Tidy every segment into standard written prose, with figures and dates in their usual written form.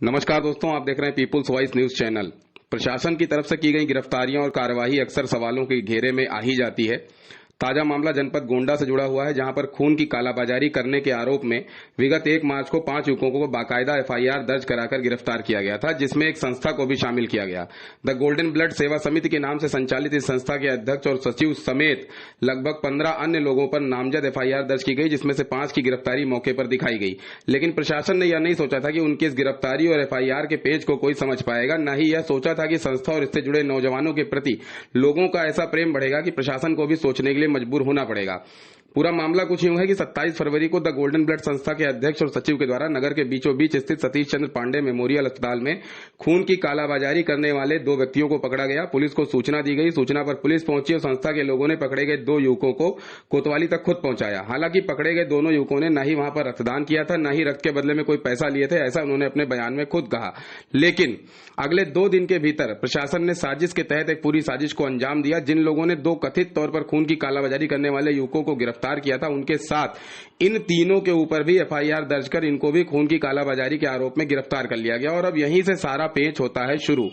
नमस्कार दोस्तों, आप देख रहे हैं पीपुल्स वॉइस न्यूज चैनल। प्रशासन की तरफ से की गई गिरफ्तारियां और कार्यवाही अक्सर सवालों के घेरे में आ ही जाती है। ताजा मामला जनपद गोंडा से जुड़ा हुआ है, जहां पर खून की कालाबाजारी करने के आरोप में विगत 1 मार्च को 5 युवकों को बाकायदा एफआईआर दर्ज कराकर गिरफ्तार किया गया था, जिसमें एक संस्था को भी शामिल किया गया। द गोल्डन ब्लड सेवा समिति के नाम से संचालित इस संस्था के अध्यक्ष और सचिव समेत लगभग 15 अन्य लोगों पर नामजद एफआईआर दर्ज की गई, जिसमें से 5 की गिरफ्तारी मौके पर दिखाई गई। लेकिन प्रशासन ने यह नहीं सोचा था कि उनकी इस गिरफ्तारी और एफआईआर के पेज को कोई समझ पाएगा, न ही यह सोचा था कि संस्था और इससे जुड़े नौजवानों के प्रति लोगों का ऐसा प्रेम बढ़ेगा कि प्रशासन को भी सोचने के लिए मजबूर होना पड़ेगा। पूरा मामला कुछ यूं है कि 27 फरवरी को द गोल्डन ब्लड संस्था के अध्यक्ष और सचिव के द्वारा नगर के बीचों बीच स्थित सतीश चंद्र पांडे मेमोरियल अस्पताल में खून की कालाबाजारी करने वाले 2 व्यक्तियों को पकड़ा गया। पुलिस को सूचना दी गई। सूचना पर पुलिस पहुंची और संस्था के लोगों ने पकड़े गए 2 युवकों को कोतवाली तक खुद पहुंचाया। हालांकि पकड़े गए दोनों युवकों ने न ही वहां पर रक्तदान किया था, न ही रक्त के बदले में कोई पैसा लिए थे, ऐसा उन्होंने अपने बयान में खुद कहा। लेकिन अगले 2 दिन के भीतर प्रशासन ने साजिश के तहत एक पूरी साजिश को अंजाम दिया। जिन लोगों ने 2 कथित तौर पर खून की कालाबाजारी करने वाले युवकों को गिरफ्तार किया था, उनके साथ इन तीनों के ऊपर भी एफआईआर दर्ज कर इनको भी खून की कालाबाजारी के आरोप में गिरफ्तार कर लिया गया। और अब यहीं से सारा पेच होता है शुरू।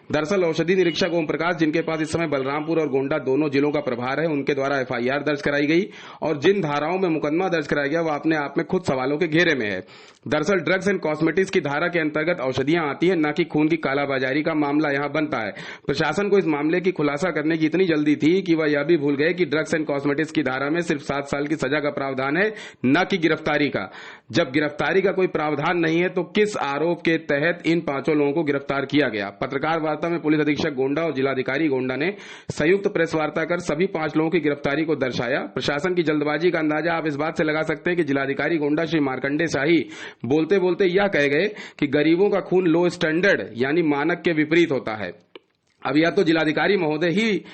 दरअसल औषधि निरीक्षक ओम प्रकाश, जिनके पास इस समय बलरामपुर और गोंडा दोनों जिलों का प्रभार है, उनके द्वारा एफआईआर दर्ज कराई गई और जिन धाराओं में मुकदमा दर्ज कराया गया वह अपने आप में खुद सवालों के घेरे में है। दरअसल ड्रग्स एंड कॉस्मेटिक्स की धारा के अंतर्गत औषधियां आती है, न कि खून की कालाबाजारी का मामला यहां बनता है। प्रशासन को इस मामले की खुलासा करने की इतनी जल्दी थी कि वह यह भी भूल गए कि ड्रग्स एंड कॉस्मेटिक्स की धारा में सिर्फ 7 साल की सजा का प्रावधान है, न कि गिरफ्तारी का। जब गिरफ्तारी का कोई प्रावधान नहीं है तो किस आरोप के तहत इन 5 लोगों को गिरफ्तार किया गया? पत्रकार वार्ता में पुलिस अधीक्षक गोंडा और जिलाधिकारी गोंडा ने संयुक्त प्रेस वार्ता कर सभी 5 लोगों की गिरफ्तारी को दर्शाया। प्रशासन की जल्दबाजी का अंदाजा आप इस बात से लगा सकते हैं कि जिलाधिकारी गोंडा श्री मार्कंडे शाही बोलते बोलते यह कह गए कि गरीबों का खून लो स्टैंडर्ड यानी मानक के विपरीत होता है। अब यह तो जिलाधिकारी महोदय ही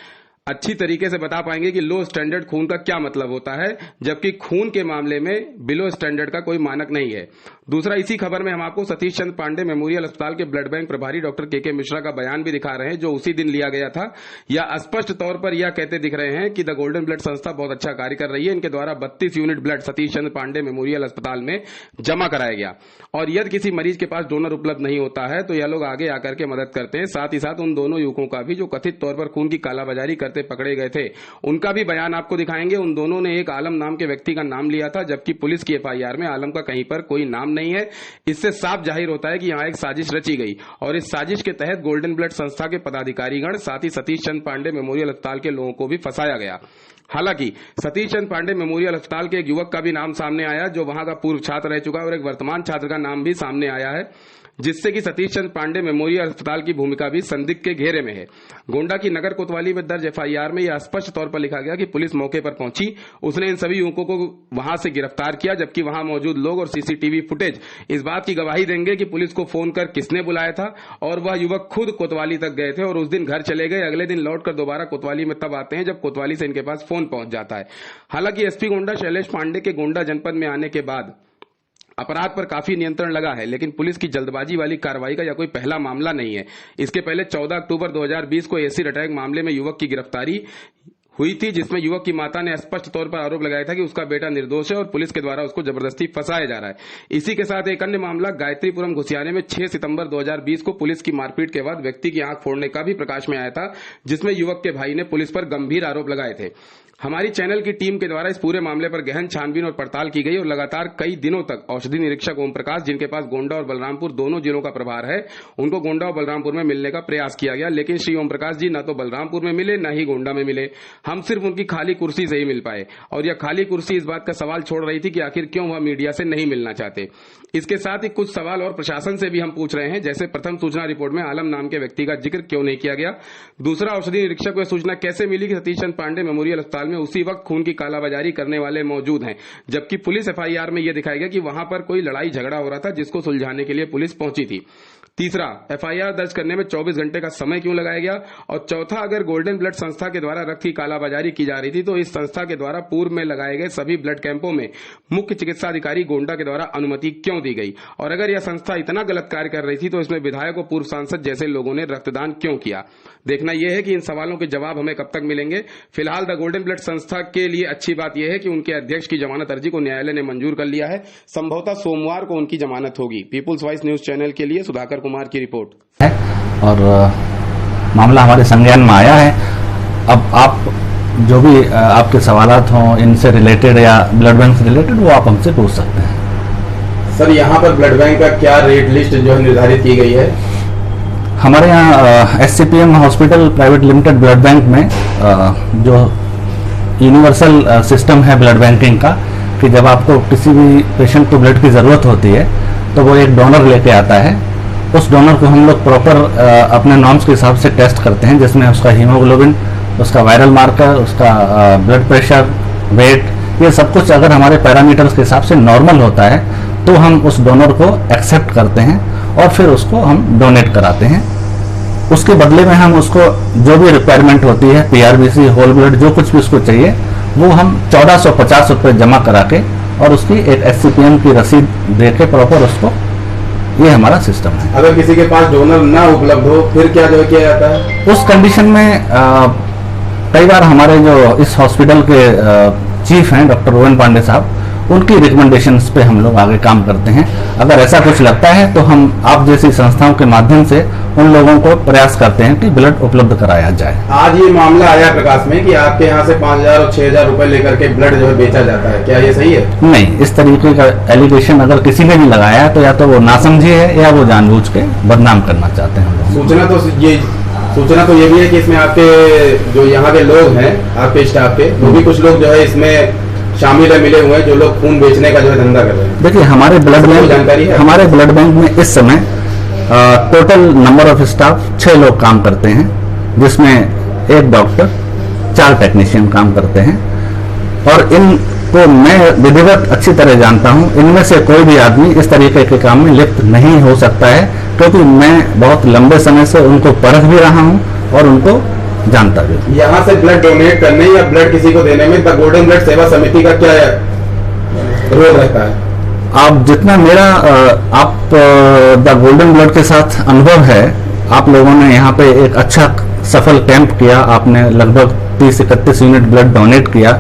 अच्छी तरीके से बता पाएंगे कि लो स्टैंडर्ड खून का क्या मतलब होता है, जबकि खून के मामले में बिलो स्टैंडर्ड का कोई मानक नहीं है। दूसरा, इसी खबर में हम आपको सतीश चंद्र पांडे मेमोरियल अस्पताल के ब्लड बैंक प्रभारी डॉक्टर के मिश्रा का बयान भी दिखा रहे हैं, जो उसी दिन लिया गया था। यह स्पष्ट तौर पर यह कहते दिख रहे हैं कि द गोल्डन ब्लड संस्था बहुत अच्छा कार्य कर रही है। इनके द्वारा 32 unit blood Satish Chandra Pandey memorial अस्पताल में जमा कराया गया और यदि किसी मरीज के पास डोनर उपलब्ध नहीं होता है तो यह लोग आगे आकर के मदद करते हैं। साथ ही साथ उन दोनों युवकों का भी जो कथित तौर पर खून की कालाबाजारी करते पकड़े गए थे, उनका भी बयान आपको दिखाएंगे। उन दोनों ने एक आलम नाम के व्यक्ति का नाम लिया था, जबकि पुलिस की एफआईआर में आलम का कहीं पर कोई नाम नहीं है। इससे साफ जाहिर होता है कि यहां एक साजिश रची गई और इस साजिश के तहत गोल्डन ब्लड संस्था के पदाधिकारीगण, साथ ही सतीश चंद्र पांडे मेमोरियल अस्पताल के लोगों को भी फंसाया गया। हालांकि सतीश चंद्र पांडे मेमोरियल अस्पताल के एक युवक का भी नाम सामने आया, जो वहां का पूर्व छात्र रह चुका है, और एक वर्तमान छात्र का नाम भी सामने आया है, जिससे कि सतीश चंद्र पांडे मेमोरियल अस्पताल की भूमिका भी संदिग्ध के घेरे में है। गोंडा की नगर कोतवाली में दर्ज एफआईआर में यह स्पष्ट तौर पर लिखा गया कि पुलिस मौके पर पहुंची, उसने इन सभी युवकों को वहां से गिरफ्तार किया, जबकि वहां मौजूद लोग और सीसीटीवी फुटेज इस बात की गवाही देंगे कि पुलिस को फोन कर किसने बुलाया था और वह युवक खुद कोतवाली तक गए थे और उस दिन घर चले गए। अगले दिन लौटकर दोबारा कोतवाली में तब आते हैं जब कोतवाली से इनके पास फोन पहुंच जाता है। हालांकि एसपी गोंडा शैलेश पांडे के गोंडा जनपद में आने के बाद अपराध पर काफी नियंत्रण लगा है, लेकिन पुलिस की जल्दबाजी वाली कार्रवाई का यह कोई पहला मामला नहीं है। इसके पहले 14 अक्टूबर 2020 को एसिड अटैक मामले में युवक की गिरफ्तारी हुई थी, जिसमें युवक की माता ने स्पष्ट तौर पर आरोप लगाया था कि उसका बेटा निर्दोष है और पुलिस के द्वारा उसको जबरदस्ती फंसाया जा रहा है। इसी के साथ एक अन्य मामला गायत्रीपुरम घुसियाने में 6 सितंबर 2020 को पुलिस की मारपीट के बाद व्यक्ति की आंख फोड़ने का भी प्रकाश में आया था, जिसमें युवक के भाई ने पुलिस पर गंभीर आरोप लगाए थे। हमारी चैनल की टीम के द्वारा इस पूरे मामले पर गहन छानबीन और पड़ताल की गई और लगातार कई दिनों तक औषधि निरीक्षक ओम प्रकाश, जिनके पास गोंडा और बलरामपुर दोनों जिलों का प्रभार है, उनको गोंडा और बलरामपुर में मिलने का प्रयास किया गया। लेकिन श्री ओम प्रकाश जी न तो बलरामपुर में मिले न ही गोंडा में मिले। हम सिर्फ उनकी खाली कुर्सी से ही मिल पाए और यह खाली कुर्सी इस बात का सवाल छोड़ रही थी कि आखिर क्यों वह मीडिया से नहीं मिलना चाहते। इसके साथ ही कुछ सवाल और प्रशासन से भी हम पूछ रहे हैं, जैसे प्रथम सूचना रिपोर्ट में आलम नाम के व्यक्ति का जिक्र क्यों नहीं किया गया। दूसरा, औषधि निरीक्षक को सूचना कैसे मिली कि सतीश चंद्र पांडे मेमोरियल अस्पताल में उसी वक्त खून की कालाबाजारी करने वाले मौजूद हैं, जबकि पुलिस एफआईआर में यह दिखाया गया कि वहां पर कोई लड़ाई झगड़ा हो रहा था, जिसको सुलझाने के लिए पुलिस पहुंची थी। तीसरा, एफआईआर दर्ज करने में 24 घंटे का समय क्यों लगाया गया। और चौथा, अगर गोल्डन ब्लड संस्था के द्वारा रक्त की कालाबाजारी की जा रही थी तो इस संस्था के द्वारा पूर्व में लगाए गए सभी ब्लड कैंपों में मुख्य चिकित्सा अधिकारी गोंडा के द्वारा अनुमति क्यों दी गई। और अगर यह संस्था इतना गलत कार्य कर रही थी तो इसमें विधायक और पूर्व सांसद जैसे लोगों ने रक्तदान क्यों किया। देखना यह है कि इन सवालों के जवाब हमें कब तक मिलेंगे। फिलहाल द गोल्डन ब्लड ब्लड संस्था के लिए अच्छी बात यह है कि उनके अध्यक्ष की जमानत अर्जी को न्यायालय ने मंजूर कर लिया है। संभवतः सोमवार को उनकी जमानत होगी। पीपुल्स वॉइस न्यूज चैनल के लिए सुधाकर कुमार की रिपोर्ट है और मामला हमारे संज्ञान में आया है। अब आप जो भी आपके सवालात हों इनसे रिलेटेड या ब्लड बैंक से रिलेटेड वो आप हमसे पूछ सकते हैं। सर, यहाँ पर ब्लड बैंक का क्या रेट लिस्ट जो है निर्धारित की गई है? हमारे यहाँ SCPM hospital private limited blood bank में जो यूनिवर्सल सिस्टम है ब्लड बैंकिंग का, कि जब आपको किसी भी पेशेंट को ब्लड की ज़रूरत होती है तो वो एक डोनर लेके आता है। उस डोनर को हम लोग प्रॉपर अपने नॉर्म्स के हिसाब से टेस्ट करते हैं, जिसमें उसका हीमोग्लोबिन, उसका वायरल मार्कर, उसका ब्लड प्रेशर, वेट, ये सब कुछ अगर हमारे पैरामीटर्स के हिसाब से नॉर्मल होता है तो हम उस डोनर को एक्सेप्ट करते हैं और फिर उसको हम डोनेट कराते हैं। उसके बदले में हम उसको जो भी रिक्वायरमेंट होती है, PRBC, होल ब्लड, जो कुछ भी उसको चाहिए, वो हम 1450 रुपये जमा करा के और उसकी एक SCPM की रसीद दे के प्रॉपर उसको, ये हमारा सिस्टम है। अगर किसी के पास डोनर ना उपलब्ध हो फिर क्या जो किया जाता है? उस कंडीशन में कई बार हमारे जो इस हॉस्पिटल के चीफ हैं डॉक्टर रोहन पांडे साहब, उनकी रिकमेंडेशंस पे हम लोग आगे काम करते हैं। अगर ऐसा कुछ लगता है तो हम आप जैसी संस्थाओं के माध्यम से उन लोगों को प्रयास करते हैं कि ब्लड उपलब्ध कराया जाए। आज ये मामला आया प्रकाश में कि आपके यहाँ से 5000 और 6000 रुपए लेकर के ब्लड जो है बेचा जाता है, क्या ये सही है? नहीं, इस तरीके का एलिगेशन अगर किसी ने भी लगाया है तो या तो वो नासमझी है या वो जानबूझ के बदनाम करना चाहते हैं। सूचना तो ये भी है कि इसमें आपके जो यहाँ के लोग हैं, आपके स्टाफ के, वो भी कुछ लोग जो है इसमें शामिल है, मिले हुए हैं, जो लोग खून बेचने का जो है धंधा कर रहे हैं। देखिए, हमारे ब्लड बैंक में इस समय टोटल नंबर ऑफ स्टाफ 6 लोग काम करते हैं, जिसमें एक डॉक्टर, 4 टेक्नीशियन काम करते हैं। और इनको मैं विधिवत अच्छी तरह जानता हूं। इनमें से कोई भी आदमी इस तरीके के काम में लिप्त नहीं हो सकता है, क्योंकि मैं बहुत लंबे समय से उनको परख भी रहा हूं और उनको जानता भी। यहाँ से ब्लड डोनेट करने या ब्लड किसी को देने में द गोल्डन ब्लड सेवा समिति का क्या रोल रहता है? आप जितना मेरा आप द गोल्डन ब्लड के साथ अनुभव है, आप लोगों ने यहाँ पे एक अच्छा सफल कैंप किया, आपने लगभग 30-31 यूनिट ब्लड डोनेट किया,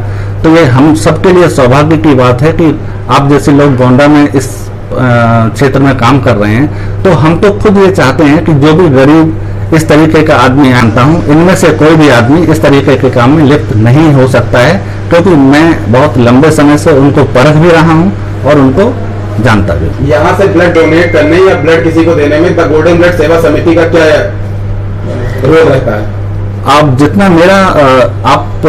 तो ये हम सबके लिए सौभाग्य की बात है कि आप जैसे लोग गोंडा में इस क्षेत्र में काम कर रहे हैं। तो हम तो खुद ये चाहते हैं कि जो भी गरीब इस तरीके का आदमी जानता हूं, इनमें से कोई भी आदमी इस तरीके के काम में लिप्त नहीं हो सकता है, क्योंकि मैं बहुत लंबे समय से उनको परख भी रहा हूं और उनको जानता भी। यहाँ से ब्लड डोनेट करने या ब्लड किसी को देने में द गोल्डन ब्लड सेवा समिति का क्या रोल रहता है? आप जितना मेरा आप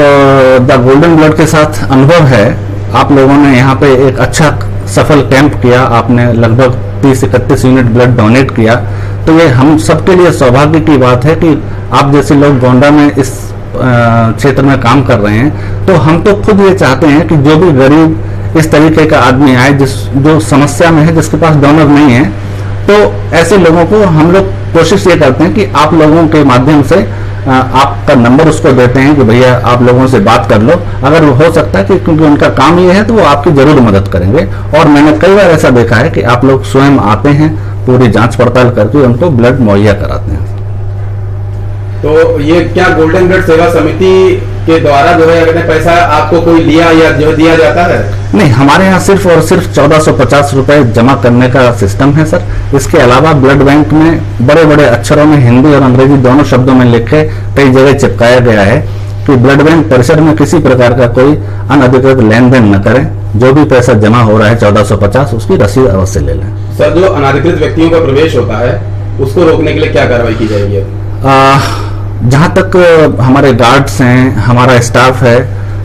द गोल्डन ब्लड के साथ अनुभव है, आप लोगों ने यहाँ पे एक अच्छा सफल कैंप किया, आपने लगभग 30-31 यूनिट ब्लड डोनेट किया, तो ये हम सबके लिए सौभाग्य की बात है कि आप जैसे लोग गोंडा में इस क्षेत्र में काम कर रहे हैं। तो हम तो खुद ये चाहते हैं कि जो भी गरीब इस तरीके का आदमी आए, जो समस्या में है, जिसके पास डोनर नहीं है, तो ऐसे लोगों को हम लोग कोशिश ये करते हैं कि आप लोगों के माध्यम से आपका नंबर उसको देते हैं कि भैया आप लोगों से बात कर लो। अगर हो सकता है कि क्योंकि उनका काम ये है तो वो आपकी जरूर मदद करेंगे। और मैंने कई बार ऐसा देखा है कि आप लोग स्वयं आते हैं, पूरी जांच पड़ताल करके उनको ब्लड मुहैया कराते हैं। तो ये क्या गोल्डन ब्लड सेवा समिति के द्वारा जो है अगर पैसा आपको कोई लिया या जो दिया जाता है? नहीं, हमारे यहाँ सिर्फ और सिर्फ 1450 रुपए जमा करने का सिस्टम है सर। इसके अलावा ब्लड बैंक में बड़े बड़े अक्षरों में हिंदी और अंग्रेजी दोनों शब्दों में लिखे कई जगह चिपकाया गया है कि ब्लड बैंक परिसर में किसी प्रकार का कोई अनधिकृत लेन देन न करें। जो भी पैसा जमा हो रहा है 1450, उसकी रसीद अवश्य ले लें। सर, जो अनधिकृत व्यक्तियों का प्रवेश होता है उसको रोकने के लिए क्या कार्रवाई की जाएगी? जहाँ तक हमारे गार्ड्स हैं, हमारा स्टाफ है,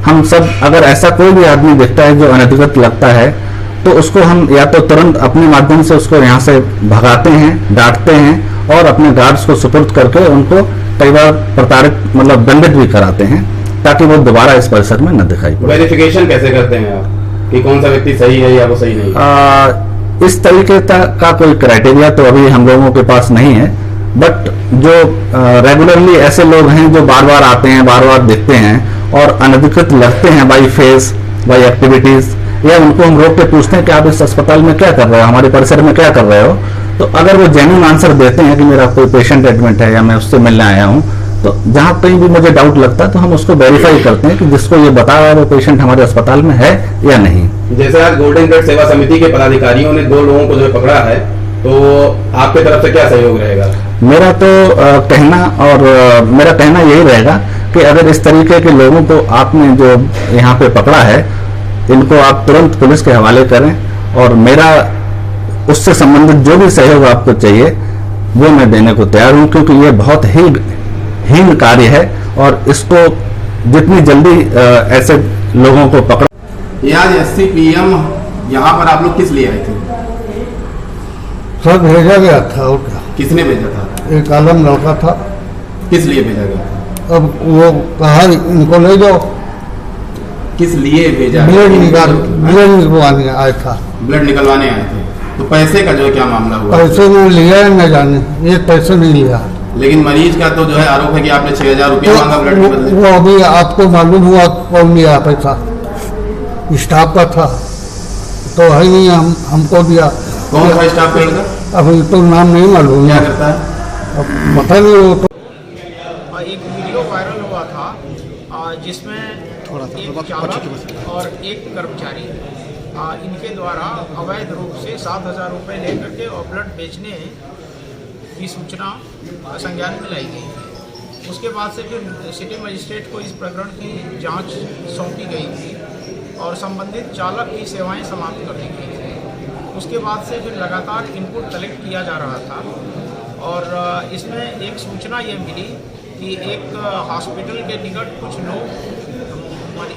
हम सब अगर ऐसा कोई भी आदमी दिखता है जो अनधिकृत लगता है तो उसको हम या तो तुरंत अपने माध्यम से उसको यहाँ से भगाते हैं, डांटते हैं और अपने गार्ड्स को सुपुर्द करके उनको कई बार प्रताड़ित मतलब दंडित भी कराते हैं, ताकि वो दोबारा इस परिसर में न दिखाई पड़े। वेरिफिकेशन कैसे करते हैं आप कि कौन सा व्यक्ति सही है या वो सही नहीं? इस तरीके का कोई क्राइटेरिया तो अभी हम लोगों के पास नहीं है, बट जो रेगुलरली ऐसे लोग हैं जो बार बार आते हैं, बार बार दिखते हैं और अनधिकृत लगते हैं बाई फेस, बाई एक्टिविटीज, या उनको हम रोक के पूछते हैं कि आप इस अस्पताल में क्या कर रहे हो, हमारे परिसर में क्या कर रहे हो, तो अगर वो जेन्युइन आंसर देते हैं कि मेरा कोई पेशेंट एडमिट है या मैं उससे मिलने आया हूँ, तो जहां कहीं भी मुझे डाउट लगता है तो हम उसको वेरीफाई करते हैं कि जिसको ये बता रहा है वो पेशेंट हमारे अस्पताल में है या नहीं। जैसे आज गोल्डन गेट सेवा समिति के पदाधिकारियों ने 2 लोगों को जो पकड़ा है, तो आपके तरफ से क्या सहयोग रहेगा? मेरा तो मेरा कहना यही रहेगा कि अगर इस तरीके के लोगों को आपने जो यहाँ पे पकड़ा है, इनको आप तुरंत पुलिस के हवाले करें, और मेरा उससे संबंधित जो भी सहयोग आपको चाहिए वो मैं देने को तैयार हूं, क्योंकि ये बहुत ही हीन कार्य है और इसको जितनी जल्दी ऐसे लोगों को पकड़। ये आज SCPM यहाँ पर आप लोग किस लिए आए थे? सर भेजा गया था। और क्या? किसने भेजा था? एक आलम लड़का था। किस लिए भेजा गया था? अब वो कहा इनको ले जाओ। किस लिए भेजा? ब्लड निकलवाने आया था। ब्लड निकलवाने आए थे। तो पैसे का जो है क्या मामला हुआ? पैसे में लिया है न जाने, ये पैसे नहीं लिया। लेकिन मरीज का तो जो है आरोप है कि आपने 6,000 रुपया मांगा ब्लड के बदले। वो अभी आपको मालूम हुआ कौन लिया पैसा? स्टाफ का था तो है नहीं, हमको दिया। कौन था स्टाफ का लड़का? अभी तो नाम नहीं मालूम। क्या करता है? अब पता नहीं। वो तो एक वीडियो वायरल हुआ था जिसमें एक चालक और एक कर्मचारी इनके द्वारा अवैध रूप से 7,000 रुपये लेकर के और ब्लड बेचने की सूचना संज्ञान में लाई गई। उसके बाद से फिर सिटी मजिस्ट्रेट को इस प्रकरण की जांच सौंपी गई थी और संबंधित चालक की सेवाएं समाप्त कर दी गई थी। उसके बाद से फिर लगातार इनपुट कलेक्ट किया जा रहा था और इसमें एक सूचना ये मिली कि एक हॉस्पिटल के निकट कुछ लोग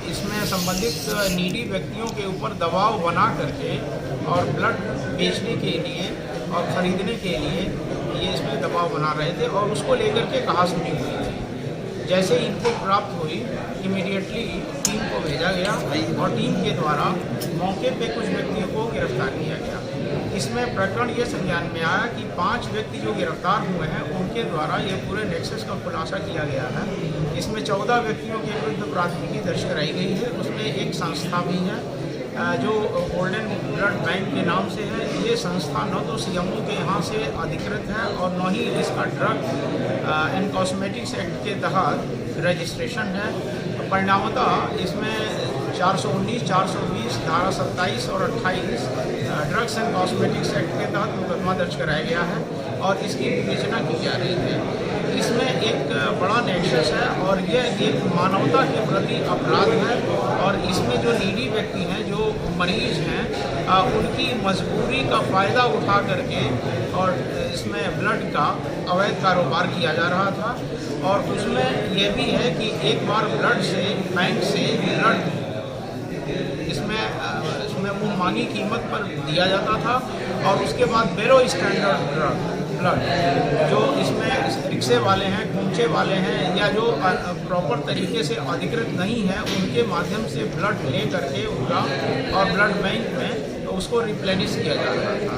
इसमें संबंधित नीडी व्यक्तियों के ऊपर दबाव बना करके और ब्लड बेचने के लिए और ख़रीदने के लिए ये इसमें दबाव बना रहे थे और उसको लेकर के कहासुनी हुई थी। जैसे इनको प्राप्त हुई, इमीडिएटली टीम को भेजा गया और टीम के द्वारा मौके पे कुछ व्यक्तियों को गिरफ्तार किया गया। इसमें प्रकरण ये संज्ञान में आया कि 5 व्यक्ति जो गिरफ्तार हुए हैं उनके द्वारा ये पूरे नेक्सस का खुलासा किया गया है। इसमें 14 व्यक्तियों के विरुद्ध प्राथमिकी दर्ज कराई गई है। उसमें एक संस्था भी है जो गोल्डन ब्लड बैंक के नाम से है। ये संस्था न तो CMO के यहाँ से अधिकृत है और न ही इसका ड्रग एंड कॉस्मेटिक्स एक्ट के तहत रजिस्ट्रेशन है। परिणामतः इसमें 419, 420, धारा 27 और 28 ड्रग्स एंड कॉस्मेटिक्स एक्ट के तहत मुकदमा दर्ज कराया गया है और इसकी विवेचना की जा रही है। इसमें एक बड़ा नेक्सस है और यह एक मानवता के प्रति अपराध है और इसमें जो नीडी व्यक्ति हैं, जो मरीज हैं, उनकी मजबूरी का फ़ायदा उठा करके और इसमें ब्लड का अवैध कारोबार किया जा रहा था। और उसमें यह भी है कि एक बार ब्लड से बैंक से ब्लड इसमें मुँहमांगी कीमत पर दिया जाता था और उसके बाद बेलो स्टैंडर्ड ब्लड जो इसमें रिक्शे वाले हैं, घूमचे वाले हैं या जो प्रॉपर तरीके से अधिकृत नहीं है उनके माध्यम से ब्लड ले करके उनका और ब्लड बैंक में तो उसको रिप्लेनिश किया जा रहा था।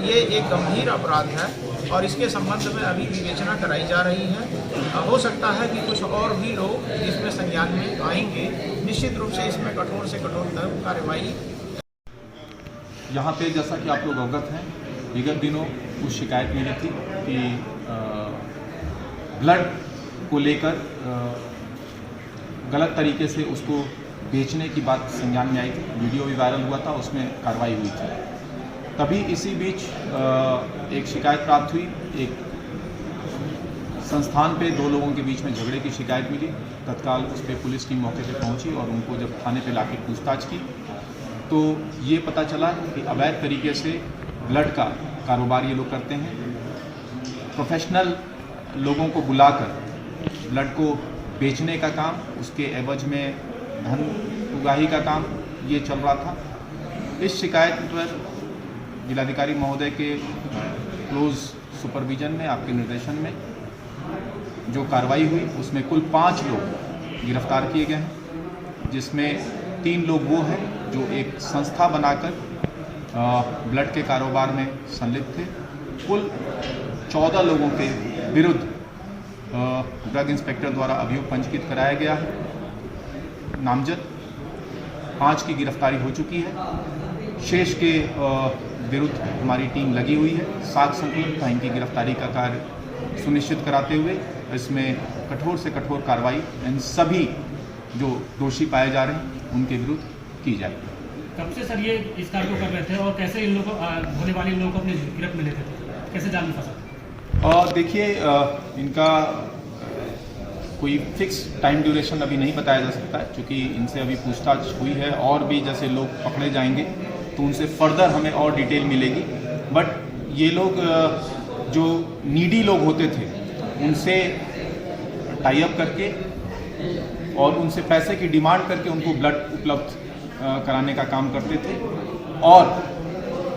ये एक गंभीर अपराध है और इसके संबंध में अभी विवेचना कराई जा रही है। हो सकता है कि कुछ और भी लोग इसमें संज्ञान में आएंगे। निश्चित रूप से इसमें कठोर से कठोरतर कार्रवाई। यहाँ पे जैसा कि आप लोग अवगत हैं, विगत दिनों कुछ शिकायत मिली थी कि ब्लड को लेकर गलत तरीके से उसको बेचने की बात संज्ञान में आई थी। वीडियो भी वायरल हुआ था, उसमें कार्रवाई हुई थी। तभी इसी बीच एक शिकायत प्राप्त हुई। एक संस्थान पे 2 लोगों के बीच में झगड़े की शिकायत मिली। तत्काल उस पर पुलिस टीम मौके पे पहुंची और उनको जब थाने पे लाके पूछताछ की तो ये पता चला कि अवैध तरीके से ब्लड का कारोबार ये लोग करते हैं। प्रोफेशनल लोगों को बुलाकर ब्लड को बेचने का काम, उसके एवज में धन उगाही का काम ये चल रहा था। इस शिकायत पर जिलाधिकारी महोदय के क्लोज सुपरविजन में, आपके निर्देशन में जो कार्रवाई हुई उसमें कुल 5 लोग गिरफ्तार किए गए हैं, जिसमें 3 लोग वो हैं जो एक संस्था बनाकर ब्लड के कारोबार में संलिप्त थे। कुल 14 लोगों के विरुद्ध ड्रग इंस्पेक्टर द्वारा अभियोग पंजीकृत कराया गया है। नामजद 5 की गिरफ्तारी हो चुकी है। शेष के विरुद्ध हमारी टीम लगी हुई है। 7 संकलन था, इनकी गिरफ्तारी का कार्य सुनिश्चित कराते हुए इसमें कठोर से कठोर कार्रवाई इन सभी जो दोषी पाए जा रहे हैं उनके विरुद्ध की जाएगी। कब से सर ये इस कार्य को कर रहे थे और कैसे इन लोगों को भोले वाले लोगों को अपनी गिरफ्त में लेते थे, कैसे जाल में फंसा? और देखिए इनका कोई फिक्स टाइम ड्यूरेशन अभी नहीं बताया जा सकता है, क्योंकि इनसे अभी पूछताछ हुई है और भी जैसे लोग पकड़े जाएंगे तो उनसे फर्दर हमें और डिटेल मिलेगी। बट ये लोग जो नीडी लोग होते थे उनसे टाई अप करके और उनसे पैसे की डिमांड करके उनको ब्लड उपलब्ध कराने का काम करते थे और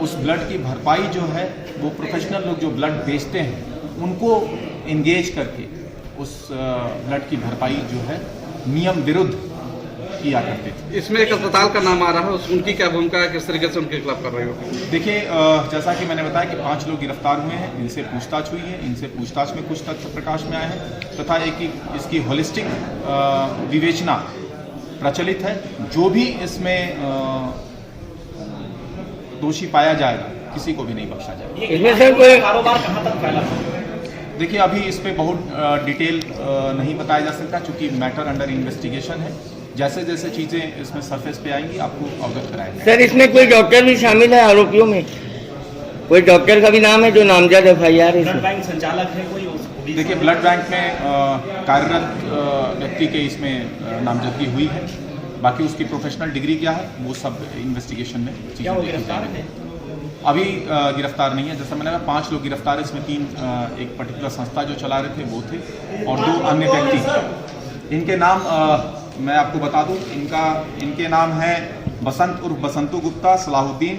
उस ब्लड की भरपाई जो है वो प्रोफेशनल लोग जो ब्लड बेचते हैं उनको एंगेज करके उस ब्लड की भरपाई जो है नियम विरुद्ध किया करते थे। इसमें एक अस्पताल का नाम आ रहा है, उनकी क्या भूमिका है, किस तरीके से उनके खिलाफ कार्रवाई होगी? देखिए जैसा कि मैंने बताया कि 5 लोग गिरफ्तार हुए हैं, इनसे पूछताछ हुई है, इनसे पूछताछ में कुछ तथ्य प्रकाश में आए हैं तथा इसकी होलिस्टिक विवेचना प्रचलित है। जो भी इसमें दोषी पाया जाएगा किसी को भी नहीं बख्शा जाएगा। इसमें सर कोई कारोबार कहाँ तक फैला? देखिए अभी इस पे बहुत डिटेल नहीं बताया जा सकता क्योंकि मैटर अंडर इन्वेस्टिगेशन है। जैसे जैसे चीजें इसमें सरफेस पे आएंगी आपको अवगत कराएंगे। सर इसमें कोई डॉक्टर भी शामिल है आरोपियों में? कोई डॉक्टर का भी नाम है जो नामजद FIR है? ब्लड बैंक संचालक है कोई? देखिए ब्लड बैंक में कार्यरत व्यक्ति के इसमें नामजदगी हुई है, बाकी उसकी प्रोफेशनल डिग्री क्या है वो सब इन्वेस्टिगेशन में चीजें देखी जाएंगी। अभी गिरफ्तार नहीं है। जैसा मैंने कहा 5 लोग गिरफ्तार है, इसमें 3 एक पर्टिकुलर संस्था जो चला रहे थे वो थे और 2 अन्य व्यक्ति। इनके नाम मैं आपको बता दूं, इनके नाम हैं बसंत उर्फ बसंतु गुप्ता, सलाहुद्दीन,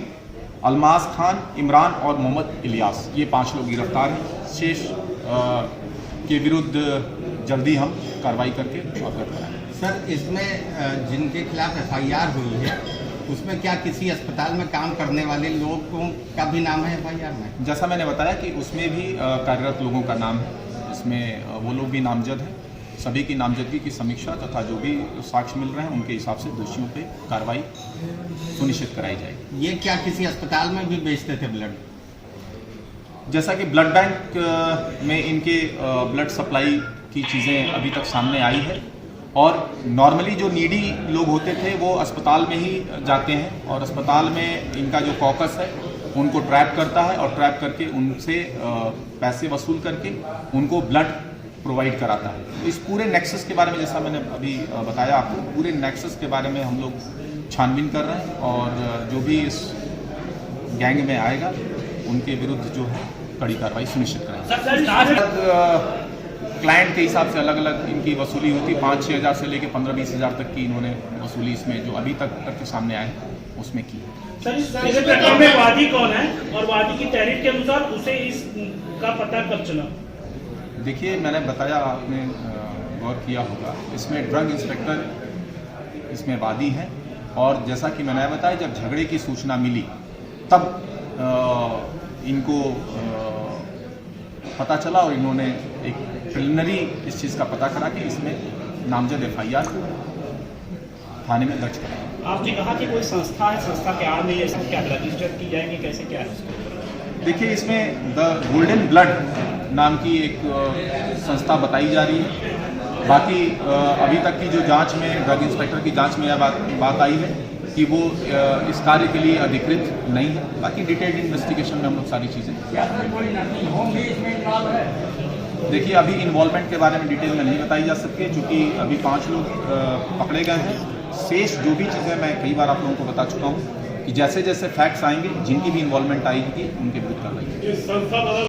अलमास खान, इमरान और मोहम्मद इलियास। ये 5 लोग गिरफ्तार हैं। शेष के विरुद्ध जल्दी हम कार्रवाई करके अवगत कराएंगे। सर इसमें जिनके खिलाफ FIR हुई है उसमें क्या किसी अस्पताल में काम करने वाले लोगों का भी नाम है FIR में? जैसा मैंने बताया कि उसमें भी कार्यरत लोगों का नाम है, इसमें वो लोग भी नामजद हैं। सभी की नामजदगी की समीक्षा तथा जो भी साक्ष्य मिल रहे हैं उनके हिसाब से दोषियों पे कार्रवाई सुनिश्चित कराई जाएगी। ये क्या किसी अस्पताल में भी बेचते थे ब्लड? जैसा कि ब्लड बैंक में इनके ब्लड सप्लाई की चीज़ें अभी तक सामने आई है और नॉर्मली जो नीडी लोग होते थे वो अस्पताल में ही जाते हैं और अस्पताल में इनका जो कॉकस है उनको ट्रैप करता है और ट्रैप करके उनसे पैसे वसूल करके उनको ब्लड प्रोवाइड कराता है। इस पूरे नेक्सस के बारे में जैसा मैंने अभी बताया आपको, पूरे नेक्सस के बारे में हम लोग छानबीन कर रहे हैं और जो भी इस गैंग में आएगा उनके विरुद्ध जो है कड़ी कार्रवाई सुनिश्चित कराएंगे। क्लाइंट के हिसाब से अलग अलग इनकी वसूली होती है। 5-6 हज़ार से लेकर 15-20 हज़ार तक की इन्होंने वसूली इसमें जो अभी तक के सामने आए उसमें की। सर इस प्रकरण में वादी कौन है और वादी की तहरीर के अनुसार उसे इसका पता कब चला? देखिए मैंने बताया, आपने गौर किया होगा, इसमें ड्रग इंस्पेक्टर इसमें वादी हैं और जैसा कि मैंने बताया जब झगड़े की सूचना मिली तब इनको पता चला और इन्होंने एक प्रिलिमिनरी इस चीज़ का पता करा कि इसमें नामजद FIR थाने में दर्ज करा। आपने कहा कि कोई संस्था है, संस्था के आड़ में ये सब क्या रजिस्टर की जाएगी, कैसे क्या है? देखिए इसमें द गोल्डन ब्लड नाम की एक संस्था बताई जा रही है। बाकी अभी तक की जो जांच में ड्रग इंस्पेक्टर की जांच में यह बात आई है कि वो इस कार्य के लिए अधिकृत नहीं है। बाकी डिटेल्ड इन्वेस्टिगेशन में हम लोग सारी चीज़ें देखिए अभी इन्वॉल्वमेंट के बारे में डिटेल में नहीं बताई जा सकती क्योंकि अभी 5 लोग पकड़े गए हैं। शेष जो भी चीज़ें मैं कई बार आप लोगों को बता चुका हूँ कि जैसे जैसे फैक्ट्स आएंगे जिनकी भी इन्वॉल्वमेंट आएगी उनके विरुद्ध कार्रवाई।